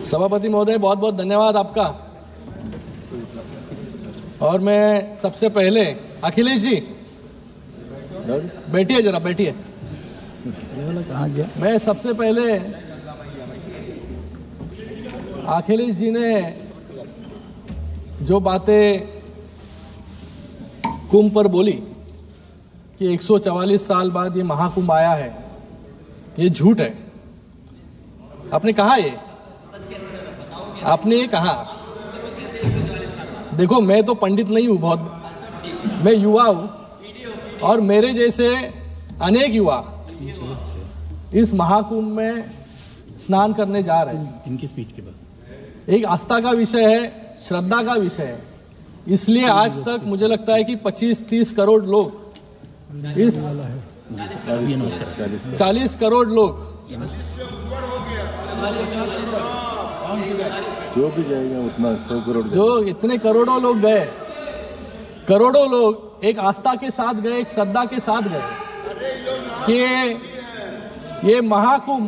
सभापति महोदय, बहुत बहुत धन्यवाद आपका। और मैं सबसे पहले अखिलेश जी बैठिए, जरा बैठिए। मैं सबसे पहले अखिलेश जी ने जो बातें कुंभ पर बोली कि 144 साल बाद ये महाकुंभ आया है, ये झूठ है। आपने कहा आपने ये कहा। देखो, मैं तो पंडित नहीं हूं, बहुत मैं युवा हूं और मेरे जैसे अनेक युवा इस महाकुंभ में स्नान करने जा रहे हैं। इनकी स्पीच के बाद एक आस्था का विषय है, श्रद्धा का विषय है, इसलिए आज तक मुझे लगता है कि 25-30 करोड़ लोग 40 करोड़ लोग जो भी जाएगा उतना 100 करोड़, जो इतने करोड़ों लोग गए, करोड़ों लोग एक आस्था के साथ गए, एक श्रद्धा के साथ गए कि ये महाकुंभ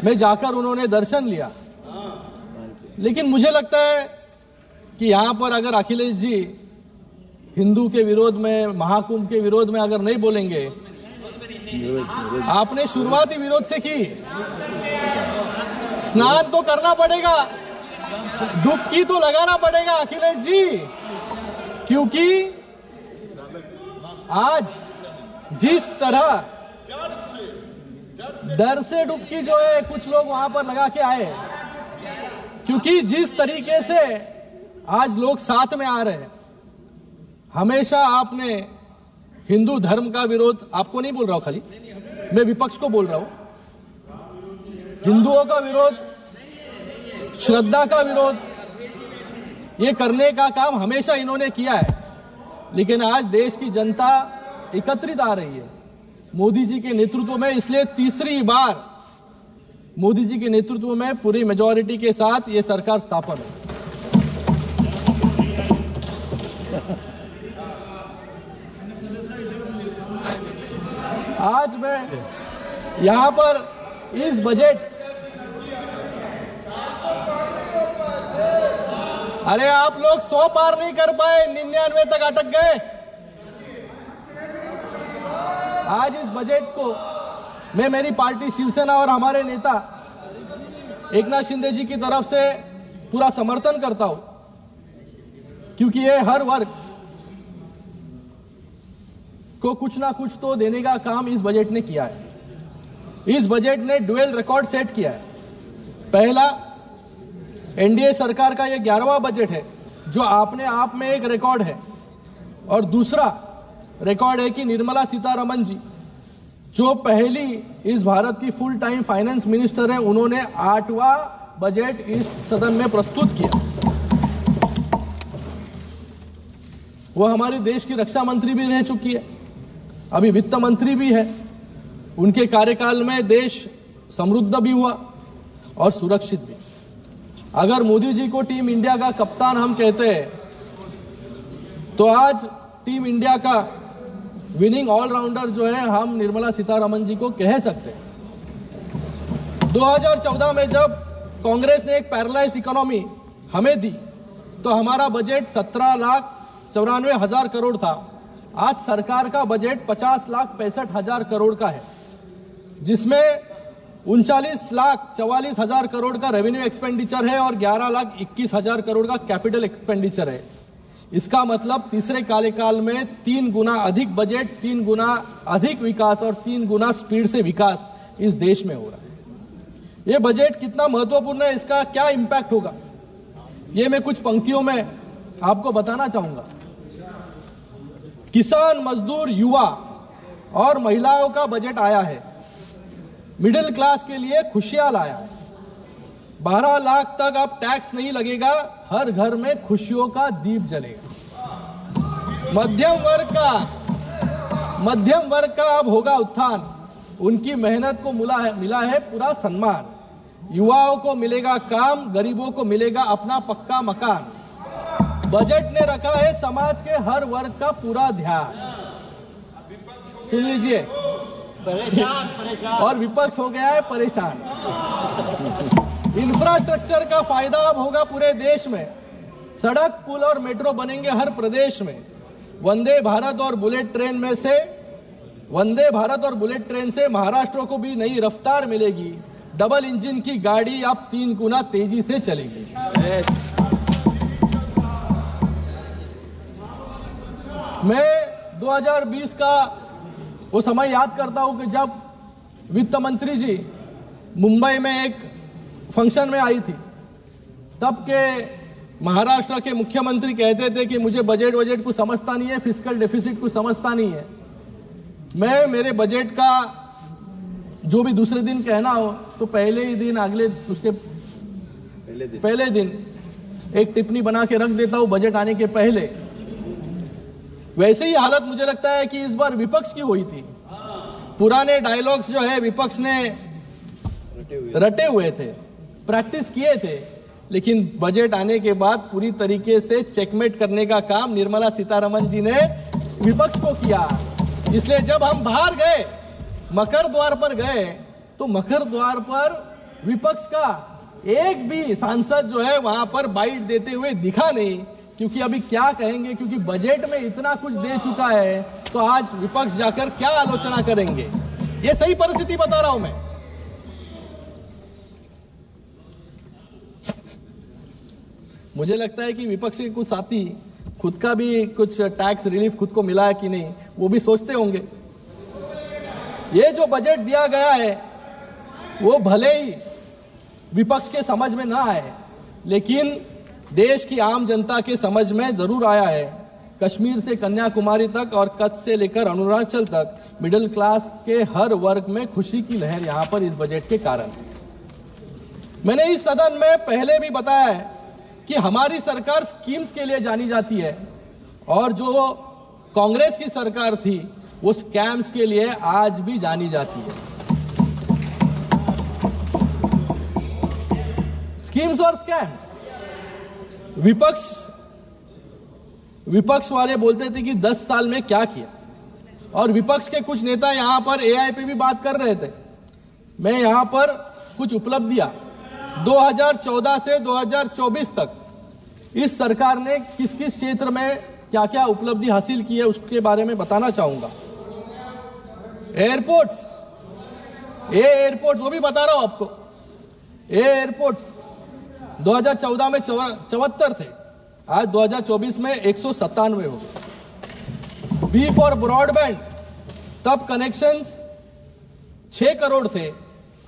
में जाकर उन्होंने दर्शन लिया। लेकिन मुझे लगता है कि यहां पर अगर अखिलेश जी हिंदू के विरोध में, महाकुंभ के विरोध में अगर नहीं बोलेंगे, आपने शुरुआती विरोध से की, स्नान तो करना पड़ेगा, डुबकी तो लगाना पड़ेगा अखिलेश जी, क्योंकि आज जिस तरह डर से डुबकी जो है कुछ लोग वहां पर लगा के आए, क्योंकि जिस तरीके से आज लोग साथ में आ रहे हैं। हमेशा आपने हिंदू धर्म का विरोध, आपको नहीं बोल रहा हूं, खाली मैं विपक्ष को बोल रहा हूं, हिंदुओं का विरोध, श्रद्धा का विरोध, ये करने का काम हमेशा इन्होंने किया है। लेकिन आज देश की जनता एकत्रित आ रही है मोदी जी के नेतृत्व में, इसलिए तीसरी बार मोदी जी के नेतृत्व में पूरी मेजॉरिटी के साथ ये सरकार स्थापन है। आज मैं यहां पर इस बजट, अरे आप लोग 100 पार नहीं कर पाए, 99 तक अटक गए। आज इस बजट को मैं मेरी पार्टी शिवसेना और हमारे नेता एकनाथ शिंदे जी की तरफ से पूरा समर्थन करता हूं, क्योंकि ये हर वर्ग को कुछ ना कुछ तो देने का काम इस बजट ने किया है। इस बजट ने ड्यूअल रिकॉर्ड सेट किया है। पहला, एनडीए सरकार का यह 11वां बजट है जो अपने आप में एक रिकॉर्ड है, और दूसरा रिकॉर्ड है कि निर्मला सीतारमण जी जो पहली इस भारत की फुल टाइम फाइनेंस मिनिस्टर है, उन्होंने 8वां बजट इस सदन में प्रस्तुत किया। वो हमारे देश की रक्षा मंत्री भी रह चुकी है, अभी वित्त मंत्री भी है। उनके कार्यकाल में देश समृद्ध भी हुआ और सुरक्षित भी। अगर मोदी जी को टीम इंडिया का कप्तान हम कहते हैं, तो आज टीम इंडिया का विनिंग ऑलराउंडर जो है हम निर्मला सीतारमण जी को कह सकते हैं। 2014 में जब कांग्रेस ने एक पैरालाइज्ड इकोनॉमी हमें दी, तो हमारा बजट 17,94,000 करोड़ था। आज सरकार का बजट 50,65,000 करोड़ का है, जिसमें 39,44,000 करोड़ का रेवेन्यू एक्सपेंडिचर है और 11,21,000 करोड़ का कैपिटल एक्सपेंडिचर है। इसका मतलब तीसरे कार्यकाल में 3 गुना अधिक बजट, 3 गुना अधिक विकास और 3 गुना स्पीड से विकास इस देश में हो रहा है। यह बजट कितना महत्वपूर्ण है, इसका क्या इंपैक्ट होगा, ये मैं कुछ पंक्तियों में आपको बताना चाहूंगा। किसान, मजदूर, युवा और महिलाओं का बजट आया है। मिडिल क्लास के लिए खुशियां लाया है। 12 लाख तक अब टैक्स नहीं लगेगा, हर घर में खुशियों का दीप जलेगा। मध्यम वर्ग का अब होगा उत्थान, उनकी मेहनत को मिला है पूरा सम्मान। युवाओं को मिलेगा काम, गरीबों को मिलेगा अपना पक्का मकान। बजट ने रखा है समाज के हर वर्ग का पूरा ध्यान। सुन लीजिए, और विपक्ष हो गया है परेशान। इंफ्रास्ट्रक्चर का फायदा अब होगा पूरे देश में। सड़क, पुल और मेट्रो बनेंगे हर प्रदेश में। वंदे भारत और बुलेट ट्रेन से महाराष्ट्र को भी नई रफ्तार मिलेगी। डबल इंजन की गाड़ी अब 3 गुना तेजी से चलेगी। मैं 2020 का वो समय याद करता हूं कि जब वित्त मंत्री जी मुंबई में एक फंक्शन में आई थी, तब के महाराष्ट्र के मुख्यमंत्री कहते थे कि मुझे बजट कुछ समझता नहीं है, फिस्कल डेफिसिट कुछ समझता नहीं है। मैं मेरे बजट का जो भी दूसरे दिन कहना हो तो पहले ही दिन, पहले दिन एक टिप्पणी बना के रख देता हूं बजट आने के पहले। वैसे ही हालत मुझे लगता है कि इस बार विपक्ष की हुई थी। पुराने डायलॉग्स जो है विपक्ष ने रटे हुए थे, प्रैक्टिस किए थे, लेकिन बजट आने के बाद पूरी तरीके से चेकमेट करने का काम निर्मला सीतारमण जी ने विपक्ष को किया। इसलिए जब हम बाहर गए, मकर द्वार पर गए, तो मकर द्वार पर विपक्ष का एक भी सांसद जो है वहां पर बाइट देते हुए दिखा नहीं, क्योंकि अभी क्या कहेंगे, क्योंकि बजट में इतना कुछ दे चुका है, तो आज विपक्ष जाकर क्या आलोचना करेंगे। ये सही परिस्थिति बता रहा हूं मैं। मुझे लगता है कि विपक्ष के कुछ साथी खुद का भी कुछ टैक्स रिलीफ खुद को मिला है कि नहीं, वो भी सोचते होंगे। ये जो बजट दिया गया है वो भले ही विपक्ष के समझ में ना आए, लेकिन देश की आम जनता के समझ में जरूर आया है। कश्मीर से कन्याकुमारी तक और कच्छ से लेकर अरुणाचल तक मिडिल क्लास के हर वर्ग में खुशी की लहर यहां पर इस बजट के कारण। मैंने इस सदन में पहले भी बताया है कि हमारी सरकार स्कीम्स के लिए जानी जाती है, और जो कांग्रेस की सरकार थी वो स्कैम्स के लिए आज भी जानी जाती है। स्कीम्स और स्कैम्स। विपक्ष वाले बोलते थे कि 10 साल में क्या किया, और विपक्ष के कुछ नेता यहां पर एआई पे भी बात कर रहे थे। मैं यहां पर कुछ उपलब्धियां 2014 से 2024 तक इस सरकार ने किस किस क्षेत्र में क्या क्या उपलब्धि हासिल की है उसके बारे में बताना चाहूंगा। एयरपोर्ट्स वो भी बता रहा हूं आपको। एयरपोर्ट्स 2014 में 74 थे, आज 2024 में 197 हो गए। बी फॉर ब्रॉडबैंड, तब कनेक्शंस 6 करोड़ थे,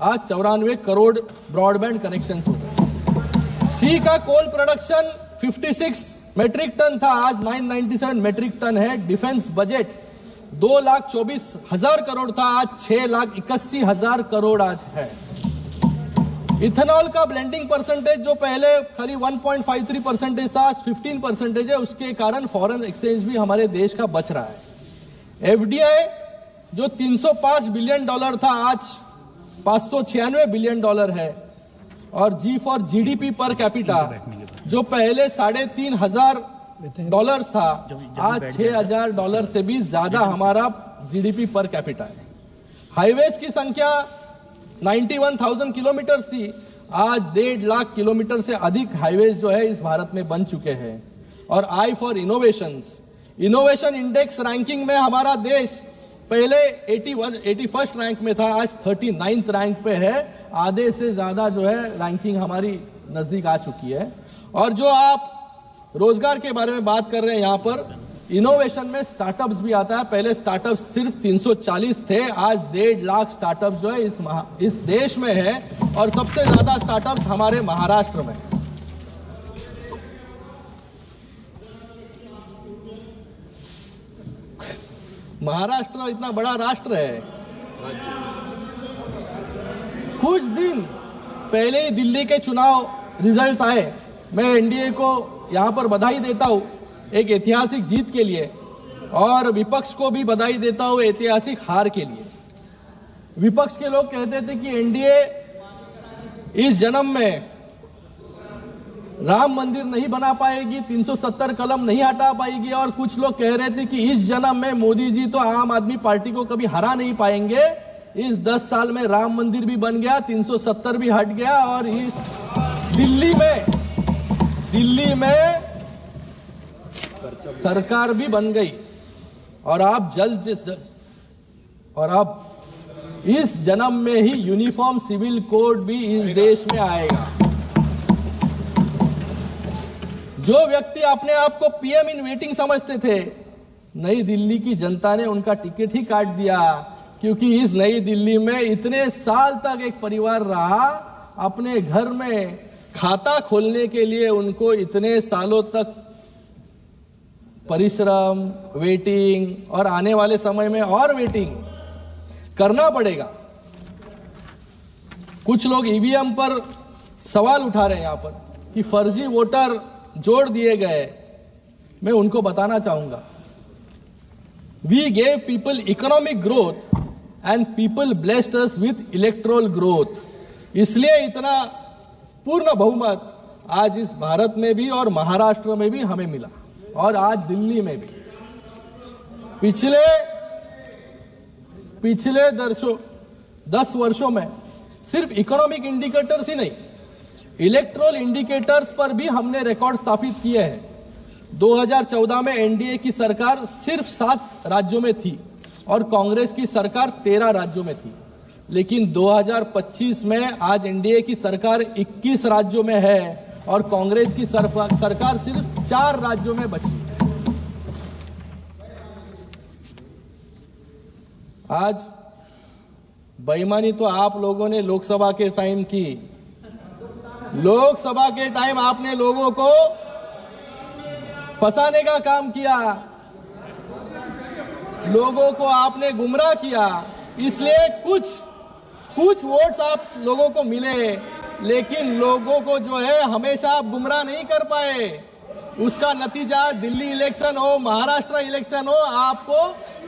आज 94 करोड़ ब्रॉडबैंड कनेक्शंस हो गए। सी का कोल प्रोडक्शन 56 मेट्रिक टन था, आज 997 मेट्रिक टन है। डिफेंस बजट 2,24,000 करोड़ था, आज 6,81,000 करोड़ आज है। इथेनॉल का ब्लेंडिंग परसेंटेज जो पहले खाली 1.53% था, आज 15% है। उसके कारण फॉरेन एक्सचेंज भी हमारे देश का बच रहा है। एफडीआई जो $305 बिलियन था, आज $596 बिलियन है। और जी फॉर जीडीपी पर कैपिटा जो पहले $3,500 था, आज $6,000 से भी ज्यादा हमारा जीडीपी पर कैपिटा है। हाईवेज की संख्या 91,000 किलोमीटर थी, आज 1.5 लाख किलोमीटर से अधिक हाईवेज जो है इस भारत में बन चुके हैं। और I for innovation index ranking में हमारा देश पहले 81st रैंक में था, आज 39th रैंक पे है। आधे से ज्यादा जो है रैंकिंग हमारी नजदीक आ चुकी है। और जो आप रोजगार के बारे में बात कर रहे हैं, यहां पर इनोवेशन में स्टार्टअप्स भी आता है। पहले स्टार्टअप्स सिर्फ 340 थे, आज 1.5 लाख स्टार्टअप्स जो है इस देश में है, और सबसे ज्यादा स्टार्टअप्स हमारे महाराष्ट्र में। महाराष्ट्र इतना बड़ा राष्ट्र है। कुछ दिन पहले ही दिल्ली के चुनाव रिजल्ट्स आए। मैं एनडीए को यहां पर बधाई देता हूं एक ऐतिहासिक जीत के लिए, और विपक्ष को भी बधाई देता हूं ऐतिहासिक हार के लिए। विपक्ष के लोग कहते थे कि एनडीए इस जन्म में राम मंदिर नहीं बना पाएगी, 370 कलम नहीं हटा पाएगी, और कुछ लोग कह रहे थे कि इस जन्म में मोदी जी तो आम आदमी पार्टी को कभी हरा नहीं पाएंगे। इस 10 साल में राम मंदिर भी बन गया, 370 भी हट गया, और इस दिल्ली में सरकार भी बन गई, और आप इस जन्म में ही यूनिफॉर्म सिविल कोड भी इस देश में आएगा। जो व्यक्ति अपने आप को पीएम इन वेटिंग समझते थे, नई दिल्ली की जनता ने उनका टिकट ही काट दिया, क्योंकि इस नई दिल्ली में इतने साल तक एक परिवार रहा। अपने घर में खाता खोलने के लिए उनको इतने सालों तक परिश्रम, वेटिंग, और आने वाले समय में और वेटिंग करना पड़ेगा। कुछ लोग ईवीएम पर सवाल उठा रहे हैं यहां पर कि फर्जी वोटर जोड़ दिए गए। मैं उनको बताना चाहूंगा, we gave people economic growth and people blessed us with electoral growth. इसलिए इतना पूर्ण बहुमत आज इस भारत में भी और महाराष्ट्र में भी हमें मिला, और आज दिल्ली में भी। पिछले 10 वर्षों में सिर्फ इकोनॉमिक इंडिकेटर्स ही नहीं, इलेक्टोरल इंडिकेटर्स पर भी हमने रिकॉर्ड स्थापित किए हैं। 2014 में एनडीए की सरकार सिर्फ 7 राज्यों में थी और कांग्रेस की सरकार 13 राज्यों में थी, लेकिन 2025 में आज एनडीए की सरकार 21 राज्यों में है और कांग्रेस की सरकार सिर्फ 4 राज्यों में बची है। आज बेईमानी तो आप लोगों ने लोकसभा के टाइम की। लोकसभा के टाइम आपने लोगों को फंसाने का काम किया, लोगों को आपने गुमराह किया, इसलिए कुछ वोट्स आप लोगों को मिले, लेकिन लोगों को जो है हमेशा आप गुमराह नहीं कर पाए। उसका नतीजा दिल्ली इलेक्शन हो, महाराष्ट्र इलेक्शन हो, आपको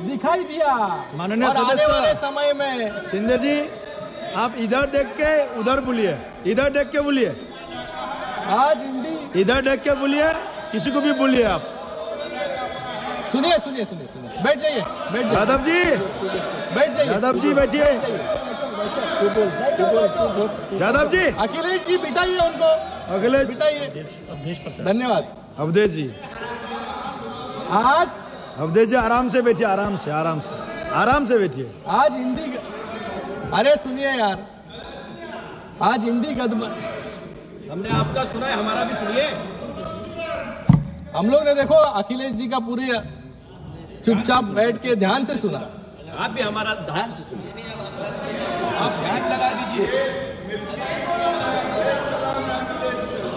दिखाई दिया। माननीय और आने वाले सदस्य समय में शिंदे जी, आप इधर देख के उधर बोलिए, इधर देख के बोलिए, आज इधर देख के बोलिए, किसी को भी बोलिए आप। सुनिए, बैठ जाइए। यादव जी, बैठ जाइए। यादव जी बैठिए। यादव जी, अखिलेश जी बिठाइए उनको, अखिलेश बिठाइए। धन्यवाद। अवधेश जी, आज अवधेश जी आराम से बैठिए, आराम से बैठिए। आज हिंदी, अरे सुनिए यार, आज हिंदी हमने आपका सुना है, हमारा भी सुनिए। हम लोग ने देखो अखिलेश जी का पूरी चुपचाप बैठ के ध्यान से सुना। आप भी हमारा ध्यान से सुनिए। आप ध्यान लगा दीजिए।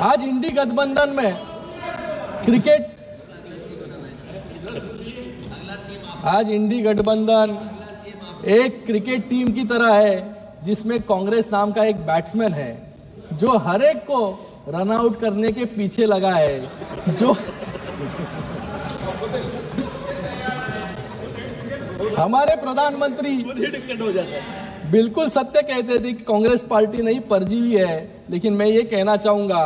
आज इंडी गठबंधन में आज इंडी गठबंधन एक क्रिकेट टीम की तरह है, जिसमें कांग्रेस नाम का एक बैट्समैन है जो हर एक को रन आउट करने के पीछे लगा है। जो हमारे प्रधानमंत्री बिल्कुल सत्य कहते थे कि कांग्रेस पार्टी नहीं परजीवी है, लेकिन मैं ये कहना चाहूंगा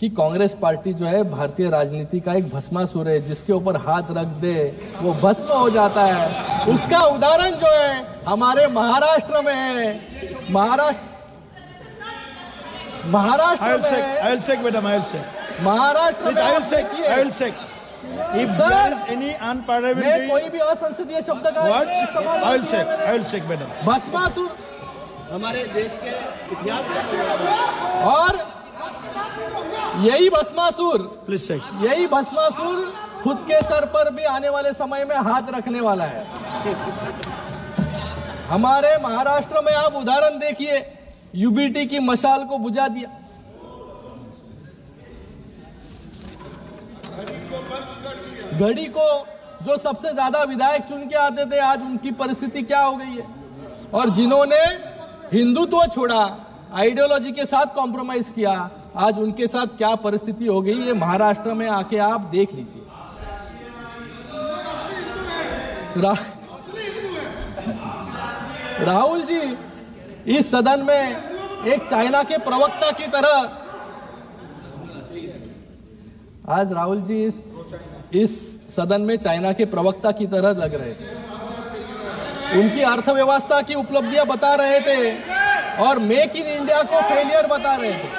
कि कांग्रेस पार्टी जो है भारतीय राजनीति का एक भस्मासुर है, जिसके ऊपर हाथ रख दे वो भस्म हो जाता है। उसका उदाहरण जो है हमारे महाराष्ट्र में है। महाराष्ट्र में कोई भी असंसदीय शब्द का भस्मासुर हमारे देश के इतिहास का, और यही भस्मासुर खुद के सर पर भी आने वाले समय में हाथ रखने वाला है। हमारे महाराष्ट्र में आप उदाहरण देखिए, यूबीटी की मशाल को बुझा दिया। घड़ी को जो सबसे ज्यादा विधायक चुन के आते थे, आज उनकी परिस्थिति क्या हो गई है। और जिन्होंने हिंदुत्व छोड़ा, आइडियोलॉजी के साथ कॉम्प्रोमाइज किया, आज उनके साथ क्या परिस्थिति हो गई, ये महाराष्ट्र में आके आप देख लीजिए। राहुल जी इस सदन में एक चाइना के प्रवक्ता की तरह आज राहुल जी इस सदन में चाइना के प्रवक्ता की तरह लग रहे थे। उनकी अर्थव्यवस्था की उपलब्धियां बता रहे थे और मेक इन इंडिया को फेलियर बता रहे थे।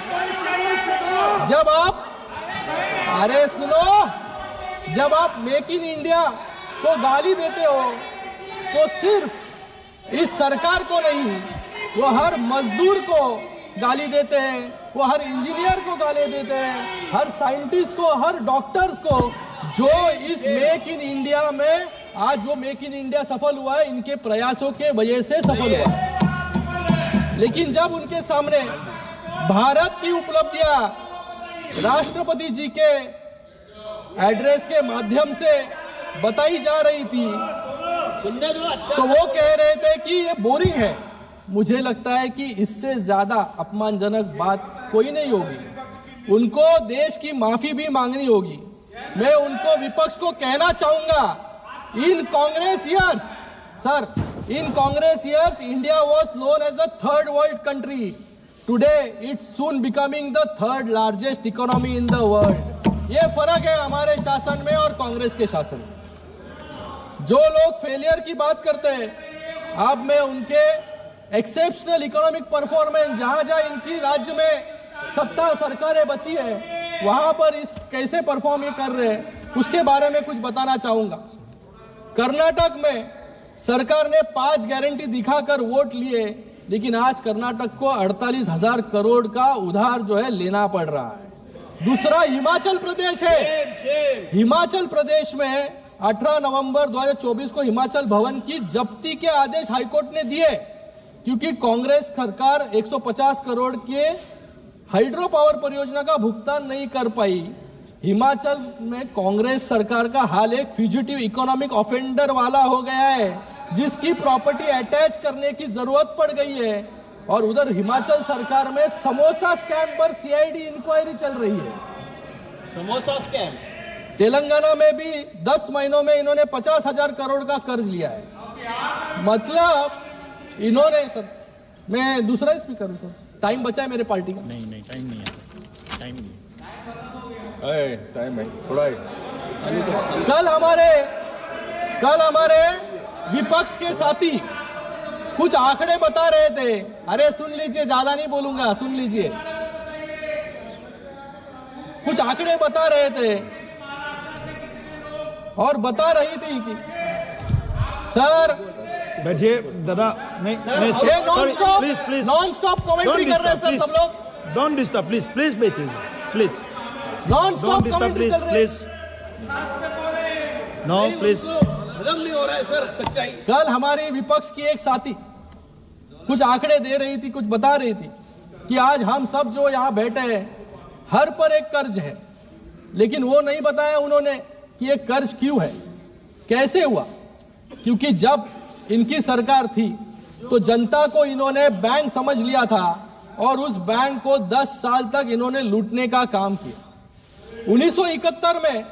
जब आप जब आप मेक इन इंडिया को गाली देते हो तो सिर्फ इस सरकार को नहीं, वो हर मजदूर को गाली देते हैं, वो हर इंजीनियर को गाली देते हैं, हर साइंटिस्ट को, हर डॉक्टर्स को, जो इस मेक इन इंडिया में आज जो मेक इन इंडिया सफल हुआ है, इनके प्रयासों के वजह से सफल हुआ है। लेकिन जब उनके सामने भारत की उपलब्धियां राष्ट्रपति जी के एड्रेस के माध्यम से बताई जा रही थी तो वो कह रहे थे कि ये बोरिंग है। मुझे लगता है कि इससे ज्यादा अपमानजनक बात कोई नहीं होगी। उनको देश की माफी भी मांगनी होगी। मैं उनको विपक्ष को कहना चाहूंगा, in Congress years India was known as the third world country. Today it's soon becoming the third largest economy in the world. ये फर्क है हमारे शासन में और कांग्रेस के शासन में। जो लोग फेलियर की बात करते हैं, अब मैं उनके एक्सेप्शनल इकोनॉमिक परफॉर्मेंस, जहां जहां इनकी राज्य में सत्ता सरकारें बची है, वहां पर इस कैसे परफॉर्म ये कर रहे हैं, उसके बारे में कुछ बताना चाहूंगा। कर्नाटक में सरकार ने 5 गारंटी दिखाकर वोट लिए, लेकिन आज कर्नाटक को 48,000 करोड़ का उधार जो है लेना पड़ रहा है। दूसरा हिमाचल प्रदेश है। हिमाचल प्रदेश में 18 नवंबर 2024 को हिमाचल भवन की जब्ती के आदेश हाईकोर्ट ने दिए, क्योंकि कांग्रेस सरकार 150 करोड़ के हाइड्रो पावर परियोजना का भुगतान नहीं कर पाई। हिमाचल में कांग्रेस सरकार का हाल एक फ्यूजिटिव इकोनॉमिक ऑफेंडर वाला हो गया है, जिसकी प्रॉपर्टी अटैच करने की जरूरत पड़ गई है। और उधर हिमाचल सरकार में समोसा स्कैम पर सीआईडी इंक्वायरी चल रही है। समोसा स्कैम। तेलंगाना में भी 10 महीनों में इन्होंने 50,000 करोड़ का कर्ज लिया है। मतलब इन्होंने, सर मैं दूसरा स्पीकर हूं सर, टाइम बचा है मेरे पार्टी का। नहीं टाइम नहीं है, टाइम है थोड़ा है। कल हमारे विपक्ष के साथी कुछ आंकड़े बता रहे थे। अरे सुन लीजिए, ज्यादा नहीं बोलूंगा, सुन लीजिए। कुछ आंकड़े बता रहे थे और बता रही थी कि सर बैठिए दादा, नहीं नॉन स्टॉप कमेंट्री कर रहे हैं सर सब लोग। डोंट डिस्टर्ब प्लीज बैठिए प्लीज। नॉन स्टॉप कमेंट्री कर रहे हैं। No please. खत्म नहीं हो रहा है सर सच्चाई। कल हमारे विपक्ष की एक साथी कुछ आंकड़े दे रही थी, कुछ बता रही थी कि आज हम सब जो यहां बैठे हैं, हर पर एक कर्ज है, लेकिन वो नहीं बताया उन्होंने कि ये कर्ज क्यों है, कैसे हुआ। क्योंकि जब इनकी सरकार थी तो जनता को इन्होंने बैंक समझ लिया था और उस बैंक को 10 साल तक इन्होंने लूटने का काम किया। 1971 में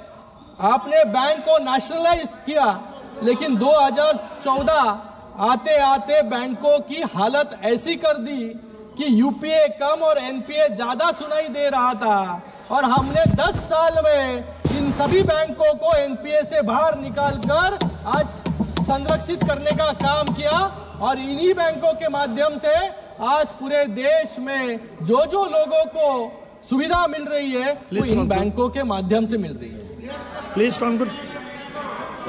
आपने बैंक को नेशनलाइज किया, लेकिन 2014 आते आते बैंकों की हालत ऐसी कर दी कि यूपीए कम और एनपीए ज्यादा सुनाई दे रहा था। और हमने 10 साल में इन सभी बैंकों को एनपीए से बाहर निकालकर आज संरक्षित करने का काम किया। और इन्हीं बैंकों के माध्यम से आज पूरे देश में जो जो लोगों को सुविधा मिल रही है वो इन बैंकों के माध्यम से मिल रही है। Please conclude.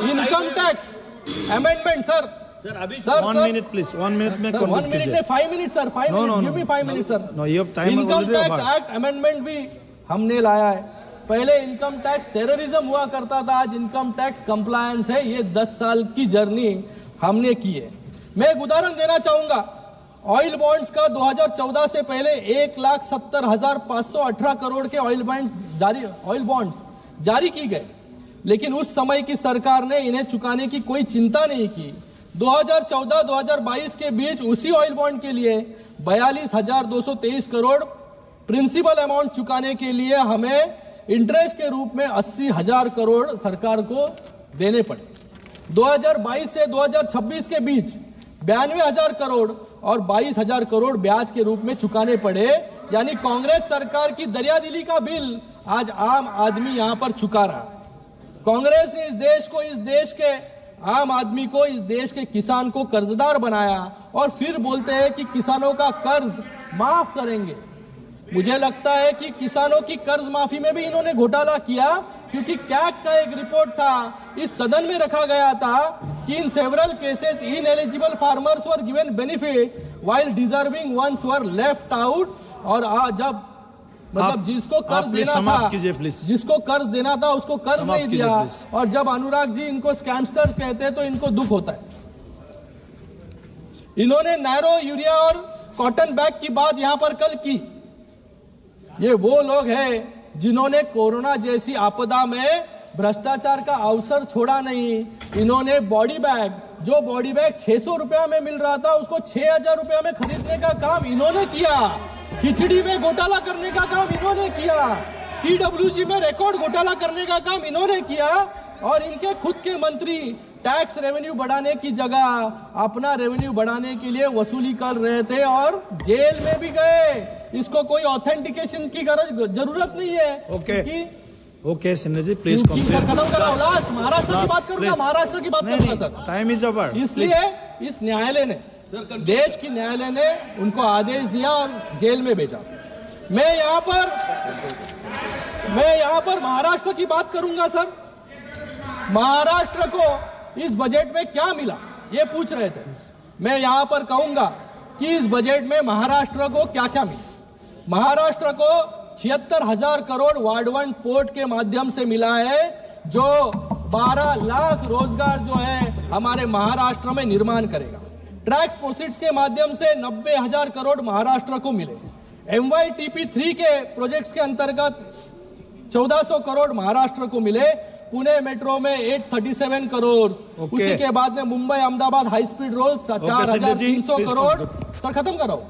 Income tax amendment sir अभी सर 1 मिनट प्लीज 1 मिनट में 1 मिनट में 5 minute sir 5 minute give me 5 minute sir. No you have time. Income tax act amendment भी हमने लाया है। पहले इनकम टैक्स टेररिज्म हुआ करता था, आज इनकम टैक्स कंप्लायंस है। ये 10 साल की जर्नी हमने की है। मैं एक उदाहरण देना चाहूंगा। ऑयल बॉन्ड्स का 2014 से पहले 1,70,518 करोड़ के ऑयल बॉन्ड्स जारी की गए, लेकिन उस समय की सरकार ने इन्हें चुकाने की कोई चिंता नहीं की। 2014-2022 के बीच उसी ऑयल बॉन्ड के लिए 42,223 करोड़ प्रिंसिपल अमाउंट चुकाने के लिए हमें इंटरेस्ट के रूप में 80,000 करोड़ सरकार को देने पड़े। 2022 से 2026 के बीच 92,000 करोड़ और 22,000 करोड़ ब्याज के रूप में चुकाने पड़े। यानी कांग्रेस सरकार की दरियादिली का बिल आज आम आदमी यहां पर चुका रहा। कांग्रेस ने इस देश के आम आदमी को, इस देश के किसान को कर्जदार बनाया और फिर बोलते हैं कि किसानों का कर्ज माफ करेंगे। मुझे लगता है कि किसानों की कर्ज माफी में भी इन्होंने घोटाला किया, क्योंकि कैग का एक रिपोर्ट था, इस सदन में रखा गया था कि in several cases ineligible farmers were given benefit while deserving ones were left out. और जब मतलब जिसको कर्ज देना था, जिसको कर्ज देना था उसको कर्ज नहीं दिया। और जब अनुराग जी इनको स्कैमस्टर्स कहते हैं तो इनको दुख होता है। इन्होंने नैरो यूरिया और कॉटन बैग की बात यहां पर कल की। ये वो लोग हैं जिन्होंने कोरोना जैसी आपदा में भ्रष्टाचार का अवसर छोड़ा नहीं। इन्होंने बॉडी बैग, जो बॉडी बैग 600 रुपया में मिल रहा था, उसको 6000 रुपया में खरीदने का काम इन्होंने किया। खिचड़ी में घोटाला करने का काम इन्होंने किया। सीडब्ल्यूजी में रिकॉर्ड घोटाला करने का काम इन्होंने किया। और इनके खुद के मंत्री टैक्स रेवेन्यू बढ़ाने की जगह अपना रेवेन्यू बढ़ाने के लिए वसूली कर रहे थे और जेल में भी गए। इसको कोई ऑथेंटिकेशन की जरूरत नहीं है। ओके सिन्हा जी, प्लीज खत्म करो। लास्ट महाराष्ट्र की बात करूंगा, महाराष्ट्र की बात करूंगा सर। Time is our. इसलिए इस न्यायालय ने, देश की न्यायालय ने उनको आदेश दिया और जेल में भेजा। मैं यहां पर महाराष्ट्र की बात करूंगा सर। महाराष्ट्र को इस बजट में क्या मिला, ये पूछ रहे थे। मैं यहां पर कहूंगा कि इस बजट में महाराष्ट्र को क्या क्या मिला। महाराष्ट्र को 76,000 करोड़ वार्ड 1 पोर्ट के माध्यम से मिला है, जो 12 लाख रोजगार जो है हमारे महाराष्ट्र में निर्माण करेगा। टैक्स प्रोसीड्स के माध्यम से 90,000 करोड़ महाराष्ट्र को मिले। MYTP3 के प्रोजेक्ट्स के अंतर्गत 1400 करोड़ महाराष्ट्र को मिले। पुणे मेट्रो में 837 करोड़। उसी के बाद में Mumbai Ahmedabad high speed road 4,300 crore. Sir खत्म करो।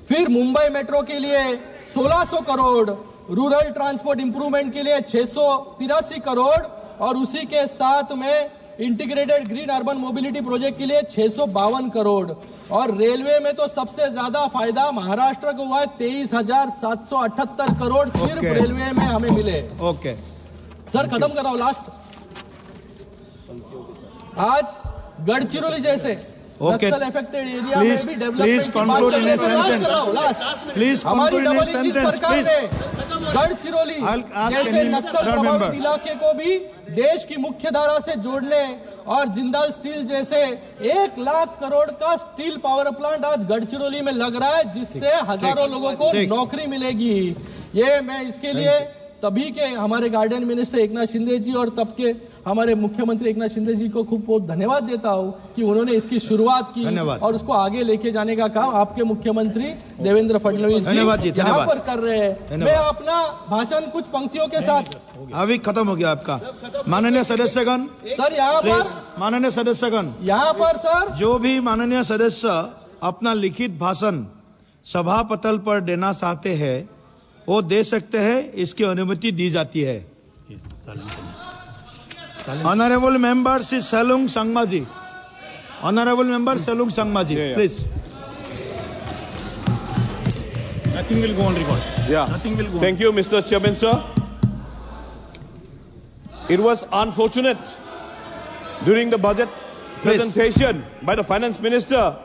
फिर मुंबई मेट्रो के लिए 1600 करोड़, रूरल ट्रांसपोर्ट इंप्रूवमेंट के लिए 683 करोड़ और उसी के साथ में integrated green urban mobility project के लिए 652 करोड़। और रेलवे में तो सबसे ज्यादा फायदा महाराष्ट्र को हुआ है, 23,778 करोड़ सिर्फ रेलवे में हमें मिले। सर खत्म कर रहा हूं लास्ट। आज गढ़चिरौली जैसे नक्सल अफेक्टेड एरिया में भी डेवलपमेंट की बात चल रही है। प्लीज हमारी डबल इंजन सरकार ने गढ़चिरौली जैसे नक्सल प्रभावित इलाके को भी देश की मुख्य धारा से जोड़ने और जिंदाल स्टील जैसे 1 लाख करोड़ का स्टील पावर प्लांट आज गढ़चिरौली में लग रहा है, जिससे हजारों लोगों को नौकरी मिलेगी। ये मैं इसके लिए तभी के हमारे गार्डन मिनिस्टर एकनाथ शिंदे जी और तब के हमारे मुख्यमंत्री एकनाथ शिंदे जी को खूब बहुत धन्यवाद देता हूं कि उन्होंने इसकी शुरुआत की और उसको आगे लेके जाने का काम आपके मुख्यमंत्री देवेंद्र फडणवीस जी यहाँ पर कर रहे हैं। मैं अपना भाषण कुछ पंक्तियों के साथ अभी खत्म हो गया आपका। माननीय सदस्यगण सर, यहाँ पर माननीय सदस्यगण, यहाँ पर सर जो भी माननीय सदस्य अपना लिखित भाषण सभा पटल पर देना चाहते हैं वो दे सकते हैं, इसकी अनुमति दी जाती है। Honourable member Shri Saleng Sangma ji, honourable member Saleng Sangma ji, please. Nothing will go on record. Yeah. Nothing will go. Thank you, Mr. Chairman, sir. It was unfortunate during the budget presentation by the finance minister